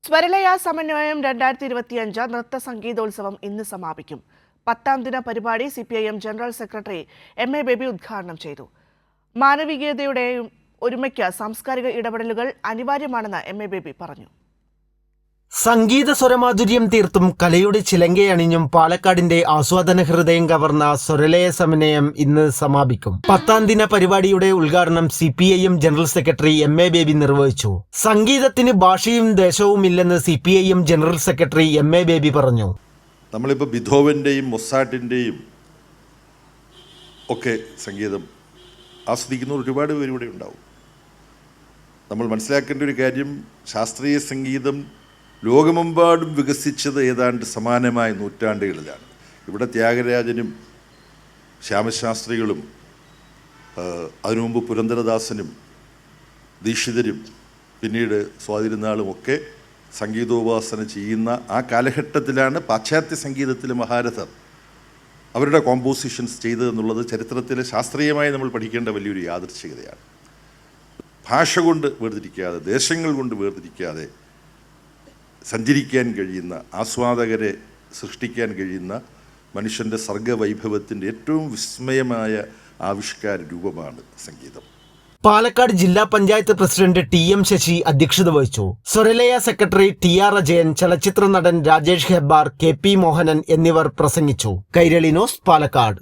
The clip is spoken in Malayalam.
സ്വരലയ സമന്വയം 2025 നൃത്ത സംഗീതോത്സവം ഇന്ന് സമാപിക്കും. 10ാം ദിന പരിപാടി CPIM general secretary MA baby ഉദ്ഘാടനം ചെയ്തു. മാനവികതയുടെയും ഒരുമയ്ക്ക് സാംസ്കാരിക ഇടപെടലുകൾ അനിവാര്യമാണെന്ന് MA ബേബി പറഞ്ഞു. സംഗീത സ്വരമാധുര്യം തീർത്തും കലയുടെ ചിലങ്കയണിഞ്ഞും പാലക്കാടിന്റെ ആസ്വാദന ഹൃദയം കവർന്ന സ്വരലയ സമന്വയം ഇന്ന് സമാപിക്കും. 10ാം ദിന പരിപാടിയുടെ ഉദ്ഘാടനം CPIM general secretary MA baby നിർവഹിച്ചു. സംഗീതത്തിന് ഭാഷയും ദേശവും ഇല്ലെന്ന് CPIM general secretary MA baby പറഞ്ഞു. നമ്മളിപ്പോൾ ബിഥോവൻ്റെയും മൊസാട്ടിൻ്റെയും ഒക്കെ സംഗീതം ആസ്വദിക്കുന്ന ഒരുപാട് പേര് ഇവിടെ ഉണ്ടാവും. നമ്മൾ മനസ്സിലാക്കേണ്ട ഒരു കാര്യം, ശാസ്ത്രീയ സംഗീതം ലോകമെമ്പാടും വികസിച്ചത് ഏതാണ്ട് സമാനമായ നൂറ്റാണ്ടുകളിലാണ്. ഇവിടെ ത്യാഗരാജനും ശ്യാമശാസ്ത്രികളും അതിനു മുമ്പ് പുരന്ദരദാസനും ദീക്ഷിതരും പിന്നീട് സ്വാതിരുന്നാളും ഒക്കെ സംഗീതോപാസന ചെയ്യുന്ന ആ കാലഘട്ടത്തിലാണ് പാശ്ചാത്യ സംഗീതത്തിലെ മഹാരഥർ അവരുടെ കോമ്പോസിഷൻസ് ചെയ്തതെന്നുള്ളത് ചരിത്രത്തിൽ ശാസ്ത്രീയമായി നമ്മൾ പഠിക്കേണ്ട വലിയൊരു യാദൃച്ഛികതയാണ്. ഭാഷ കൊണ്ട് വേർതിരിക്കാതെ, ദേശങ്ങൾ കൊണ്ട് വേർതിരിക്കാതെ സഞ്ചരിക്കാൻ കഴിയുന്ന, ആസ്വാദകരെ സൃഷ്ടിക്കാൻ കഴിയുന്ന മനുഷ്യൻ്റെ സർഗവൈഭവത്തിൻ്റെ ഏറ്റവും വിസ്മയമായ ആവിഷ്കാര രൂപമാണ് സംഗീതം. പാലക്കാട് ജില്ലാ പഞ്ചായത്ത് പ്രസിഡന്റ് TM ശശി അധ്യക്ഷത വഹിച്ചു. സ്വരലയ സെക്രട്ടറി TR അജയൻ, ചലച്ചിത്ര നടൻ രാജേഷ് ഹെബ്ബാർ, KP മോഹനൻ എന്നിവർ പ്രസംഗിച്ചു. കൈരളി ന്യൂസ്, പാലക്കാട്.